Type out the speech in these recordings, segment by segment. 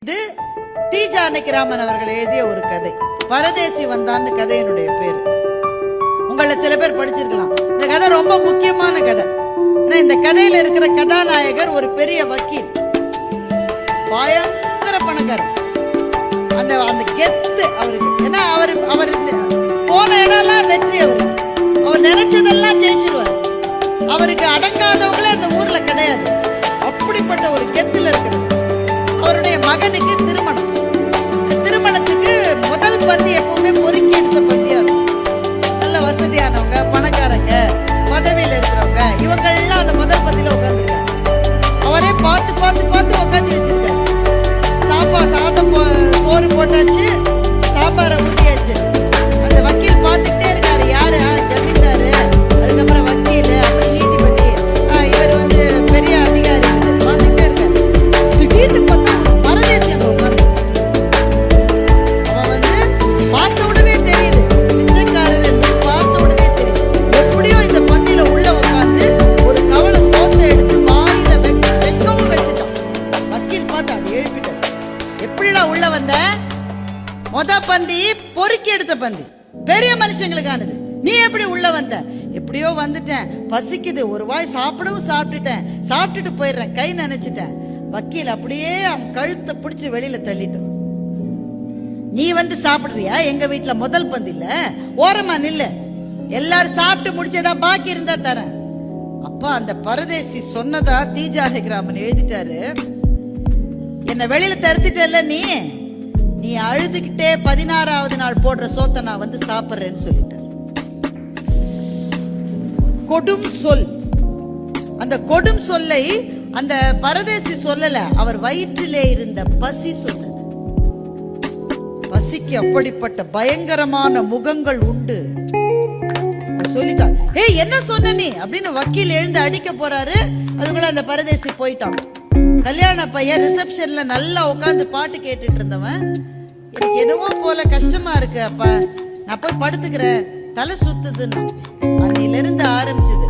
இது டி ஜானகிராமன் அவர்கள் எழுதிய ஒரு கதை. பரதேசி வந்தான்னு கதையினுடைய பேரு. உங்கள சில பேர் படிச்சிருக்கலாம். இந்த கதை ரொம்ப முக்கியமான கதை. இந்த கதையில இருக்கிற கதாநாயகர் ஒரு பெரிய வக்கீல், பயங்கர பணக்காரர். அந்த அந்த கெத்து அவருக்கு. ஏன்னா அவர் போன இடம்லாம் வெற்றி. அவர் நினைச்சதெல்லாம் ஜெயிச்சிருவார். அவருக்கு அடங்காதவங்களே அந்த ஊர்ல கிடையாது. அப்படிப்பட்ட ஒரு கெத்துல இருக்கிறது. அவருடைய மகனுக்கு திருமணத்துக்கு முதல் பந்தி எப்பவுமே பொறுக்கி எடுத்த பந்தியா இருக்கும். நல்ல வசதியானவங்க, பணக்காரங்க, பதவியில இருக்கிறவங்க, இவங்க எல்லாம் அந்த முதல் பந்தியில உட்காந்துருக்காங்க. அவரே பார்த்து உட்காந்து வச்சிருக்காரு. சாதம் சோறு போட்டாச்சு, சாம்பாரை ஊத்தியாச்சு. அந்த வக்கீல் பார்த்துட்டே இருக்காரு. யாரு? ஜமீன்தாரு, அதுக்கப்புறம் வக்கீல், அப்புறம் நீதிபதி, இவர் பெரிய அதிகாரி. பார்த்துட்டே இருக்காரு. திடீர்னு பார்த்தா பரதேசி அங்க உட்காந்து. அவன் பார்த்த உடனே தெரியுது, பிச்சைக்காரர் என்று பார்த்த உடனே தெரியுது. எப்படியோ இந்த பந்தியில உள்ள உட்காந்து ஒரு கவலை சோத்தை எடுத்து வாயில வைக்கவும் வச்சுட்டான். வக்கீல் பார்த்து அப்படி எழுப்பிட்டார். எப்படிடா உள்ள வந்த? மொத பந்தி பொறுக்கி எடுத்த பந்தி, பெரிய மனுஷங்களுக்கானது. நீ எப்படி உள்ள வந்த? எப்படியோ வந்துட்டேன், பசிக்குது, ஒரு வாய் சாப்பிடவும் சாப்பிட்டுட்டு போயிடுறேன், கை நினைச்சிட்டேன். வக்கீல் அப்படியே அவன் கழுத்தை பிடிச்சு வெளியில தள்ளிட்டு, நீ சாப்பிடுறியா? எங்க வீட்டுல முதல் பந்தில ஓரமா நில்ல, எல்லாரும் சாப்பிட்டு முடிச்சதா பாக்கி இருந்தா தரேன். அப்ப அந்த பரதேசி சொன்னதா டி ஜானகிராமன் எழுதிட்டாரு. என்ன வெளியில தருத்திட்டல, நீ அழுதுகிட்டே 16வது நாள் போடுற சோத்தை நான் சாப்பிடுறேன்னு சொல்லிட்டார். கொடும் சொல். அந்த கொடும் சொல்லை அந்த பரதேசி சொல்லல, அவர் வயிற்றிலே இருந்த பசி சொன்னது. பசிக்கு அப்படிப்பட்ட பயங்கரமான முகங்கள் உண்டு. சொல்லிட்டார். ஏய், என்ன சொன்ன நீ அப்படின்னு வக்கீல் எழுந்து அடிக்க போறாரு. அதுக்குள்ள அந்த பரதேசி போயிட்டான். கல்யாண பையன் ரிசப்ஷன்ல நல்லா உட்காந்து பாட்டு கேட்டுட்டு இருந்தவன், எனக்கு என்னவோ போல கஷ்டமா இருக்கு அப்பா, நான் போய் படுத்துக்கிறேன், தலை சுத்துதுன்னு. அன்னில இருந்து ஆரம்பிச்சது.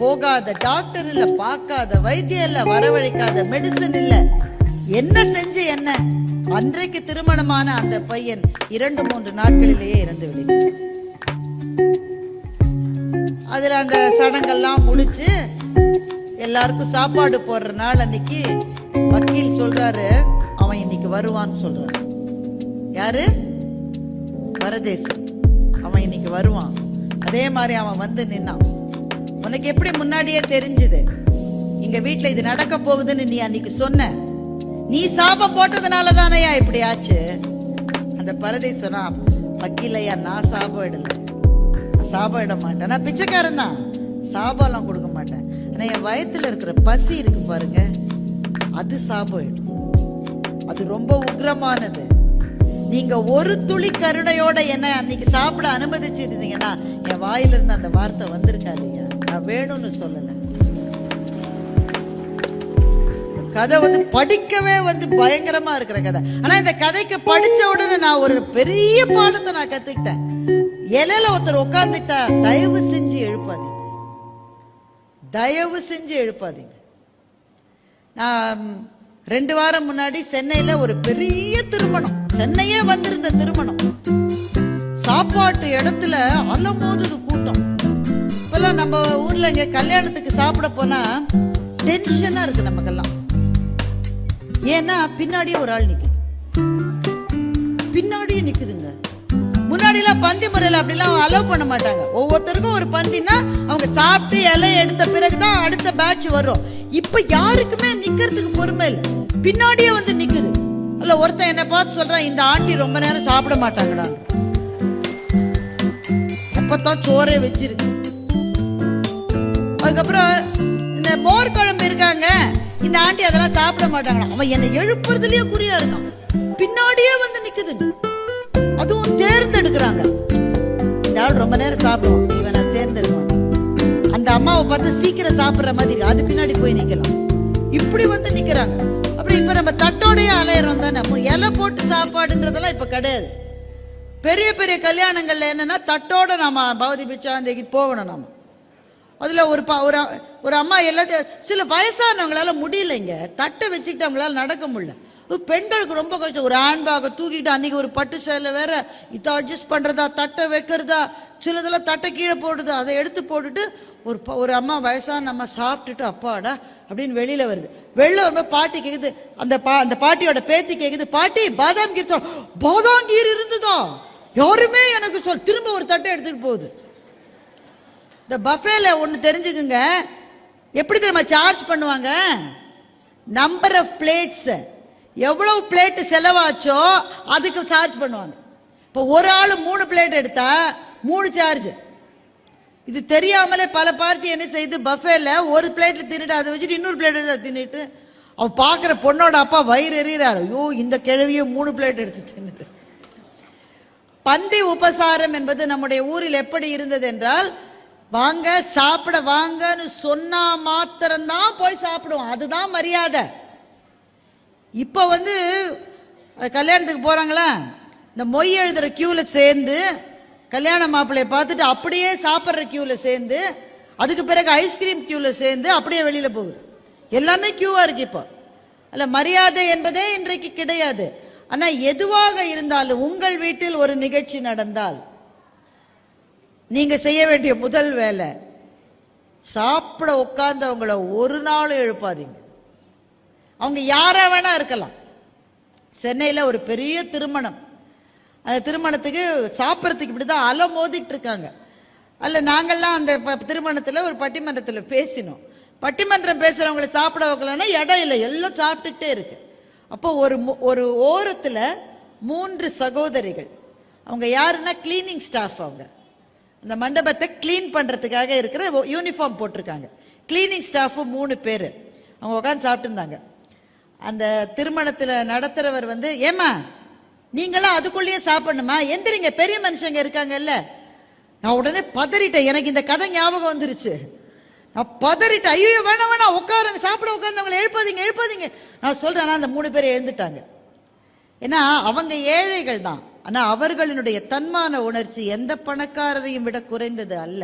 போகாத டாக்டர் இல்ல, பார்க்காத வைத்தியம் இல்ல, வரவழைக்காத மெடிசன் இல்ல, என்ன செஞ்சு என்ன. அன்றைக்கு திருமணமான அந்த பையன் 2-3 நாட்களிலேயே இறந்து விடுகிறார். அதுல அந்த சடங்கெல்லாம் முடிச்சு எல்லாருக்கும் சாப்பாடு போடுற நாள் அன்னைக்கு வக்கீல் சொல்றாரு, அவன் இன்னைக்கு வருவான்னு சொல்றாரு. யாரு? பரதேசி. அவன் இன்னைக்கு வருவான். அதே மாதிரி அவன் நின்னான். உனக்கு எப்படி முன்னாடியே தெரிஞ்சது? எங்க வீட்டுல இது நடக்க போகுதுன்னு நீ அன்னைக்கு சொன்ன. நீ சாபம் போட்டதுனால தானையா இப்படி ஆச்சு. அந்த பரதேசி சொன்னா, வக்கீலையா, நான் சாபம் இடல, சாபம் இட மாட்டேன், நான் பிச்சைக்காரன் தான், சாபம் எல்லாம் கொடுக்க மாட்டேன். ஆனா என் வயத்துல இருக்கிற பசி இருக்கு பாருங்க, அது சாபம் இடும். அது ரொம்ப உக்ரமானது. நீங்க ஒரு துளி கருணையோட என்ன அன்னைக்கு சாப்பிட அனுமதிச்சிருந்தீங்கன்னா என் வாயில இருந்து அந்த வார்த்தை வந்திருக்காதீங்க. நான் வேணும்னு சொல்லல. கதை படிக்கவே பயங்கரமா இருக்கிற கதை. ஆனா இந்த கதைக்கு படிச்ச உடனே நான் ஒரு பெரிய பாடத்தை நான் கத்துக்கிட்டேன். இலையில ஒருத்தர் உட்கார்ந்துட்டா தயவு செஞ்சு எழுப்பாதீங்க, தயவு செஞ்சு எழுப்பாதீங்க. நான் 2 வாரம் முன்னாடி சென்னையில ஒரு பெரிய திருமணம், சென்னையே வந்திருந்த திருமணம், சாப்பாட்டு இடத்துல அலமோதுது கூட்டம். இப்பெல்லாம் நம்ம ஊர்ல இங்க கல்யாணத்துக்கு சாப்பிட போனா டென்ஷனா இருக்கு நமக்கெல்லாம். ஏன்னா பின்னாடியே ஒரு ஆள் நிக்குது, பின்னாடியே நிக்குதுங்க. முன்னாடி எல்லாம் பந்தி முறையில அப்படிலாம் அலோவ் பண்ண மாட்டாங்க. ஒவ்வொருத்தருக்கும் ஒரு பந்தினா அவங்க சாப்பிட்டு இலை எடுத்த பிறகுதான் அடுத்த பேட்ச் வரும். இப்ப யாருக்குமே நிக்கிறதுக்கு பொறுமை இல்லை, பின்னாடியே நிக்குது. அல்ல, ஒருத்தன் என்ன பார்த்து சொல்றான், இந்த ஆண்டி ரொம்ப நேரம் சாப்பிட மாட்டாங்கடா, எப்பத்தான் சோறே வச்சிருக்கு. அதுக்கப்புறம் இந்த மோர் குழம்பு இருக்காங்க, இந்த ஆண்டி அதெல்லாம் சாப்பிட மாட்டாங்கடா. அவன் என்னை எழுப்புறதுலயே குறியா இருக்கான், பின்னாடியே நிக்குதுங்க. அதுவும் தேர்ந்தெடுக்கிறாங்க. இந்த ஆள் ரொம்ப நேரம் சாப்பிடுவான், இவனை தேர்ந்தெடுப்பான். அந்த அம்மாவை பார்த்து சீக்கிரம் சாப்பிடுற மாதிரி அது பின்னாடி போய் நிக்கலாம். இப்படி நிக்கிறாங்க. அப்புறம் இப்ப நம்ம தட்டோடைய அலையிறோம் தானே. இலை போட்டு சாப்பாடுன்றதெல்லாம் இப்ப கிடையாது. பெரிய பெரிய கல்யாணங்கள்ல என்னன்னா தட்டோட நாம பௌதி பிச்சாந்தைக்கு போகணும். நாம அதுல ஒரு அம்மா எல்லாத்தையும், சில வயசானவங்களால முடியலைங்க, தட்டை வச்சுக்கிட்டு அவங்களால நடக்க முடியல. பெண்களுக்கு ரொம்ப கஷ்டம். ஒரு ஹேண்ட்பேக்கை தூக்கிட்டு அன்னைக்கு ஒரு பட்டு சேலை வேற இதை அட்ஜஸ்ட் பண்றதா, தட்டை வைக்கிறதா, சிலதெல்லாம் தட்டை கீழே போடுதா, அதை எடுத்து போட்டுட்டு ஒரு அம்மா வயசான அம்மா சாப்பிட்டுட்டு அப்பாடா அப்படின்னு வெளியில வருது. வெளில வரும்போது பாட்டி கேக்குது, அந்த பாட்டியோட பேத்தி கேக்குது, பாட்டி பாதாம் கீர் சொல். பாதாம் கீர் இருந்ததா? யாருமே எனக்கு சொல். திரும்ப ஒரு தட்டை எடுத்துட்டு போகுது. இந்த பஃபேல ஒன்று தெரிஞ்சுக்குங்க, எப்படி தெரியுமா சார்ஜ் பண்ணுவாங்க? நம்பர் ஆஃப் பிளேட்ஸ், எவ்வளவு பிளேட் செலவாச்சோ அதுக்கு சார்ஜ் பண்ணுவாங்க. இப்போ ஒரு ஆள் 3 பிளேட் எடுத்தா 3 சார்ஜ். இது தெரியாமலே பல பார்ட்டி என்ன செய்து, பஃபேல ஒரு பிளேட்ல தின்னுட்டு அதை வச்சுட்டு இன்னொரு பிளேட் தின்னுட்டு அவன் பார்க்குற பொண்ணோட அப்பா வயிறு எறிகிறாரு. ஐயோ இந்த கிழவியை 3 பிளேட் எடுத்து தின்னுது. பந்தி உபசாரம் என்பது நம்முடைய ஊரில் எப்படி இருந்தது என்றால், வாங்க சாப்பிட வாங்கன்னு சொன்னா மாத்திரம்தான் போய் சாப்பிடுவோம். அதுதான் மரியாதை. இப்ப கல்யாணத்துக்கு போறாங்களா, இந்த மொய் எழுதுற கியூல சேர்ந்து கல்யாண மாப்பிள்ளைய பார்த்துட்டு அப்படியே சாப்பிட்ற கியூல சேர்ந்து, அதுக்கு பிறகு ஐஸ்கிரீம் கியூல சேர்ந்து அப்படியே வெளியில போகுது. எல்லாமே கியூவா இருக்கு. இப்போ அல்ல, மரியாதை என்பதே இன்றைக்கு கிடையாது. ஆனா எதுவாக இருந்தாலும் உங்கள் வீட்டில் ஒரு நிகழ்ச்சி நடந்தால் நீங்க செய்ய வேண்டிய முதல் வேலை, சாப்பிட உட்கார்ந்து அவங்கள ஒரு நாள் எழுப்பாதீங்க. அவங்க யாரா வேணா இருக்கலாம். சென்னையில் ஒரு பெரிய திருமணம், அந்த திருமணத்துக்கு சாப்பிட்றதுக்கு இப்படிதான் அலை மோதிட்டு இருக்காங்க. அல்ல, நாங்கள்லாம் அந்த திருமணத்தில் ஒரு பட்டிமன்றத்தில் பேசினோம். பட்டிமன்றம் பேசுறவங்களை சாப்பிட வைக்கலன்னா இடம் இல்லை, எல்லாம் சாப்பிட்டுட்டே இருக்கு. அப்போ ஒரு ஓரத்தில் 3 சகோதரிகள், அவங்க யாருன்னா கிளீனிங் ஸ்டாஃப். அவங்க அந்த மண்டபத்தை கிளீன் பண்றதுக்காக இருக்கிற யூனிஃபார்ம் போட்டிருக்காங்க. கிளீனிங் ஸ்டாஃப் 3 பேர் அவங்க உட்காந்து சாப்பிட்டு இருந்தாங்க. அந்த திருமணத்தில் நடத்துறவர் ஏமா நீங்களாம் அதுக்குள்ளேயே சாப்பிடணுமா, எந்திரிங்க பெரிய மனுஷங்க இருக்காங்கல்ல. நான் உடனே பதறிட்டேன். எனக்கு இந்த கதை ஞாபகம் வந்துருச்சு. நான் பதறிட்டேன். ஐயோ வேணாம் வேணாம், உட்காருங்க, சாப்பிட உட்காந்து அவங்களை எழுப்பாதீங்க எழுப்பாதீங்க. நான் சொல்றேன், அந்த 3 பேர் எழுந்துட்டாங்க. ஏன்னா அவங்க ஏழைகள் தான், ஆனா அவர்களுடைய தன்மான உணர்ச்சி எந்த பணக்காரரையும் விட குறைந்தது அல்ல.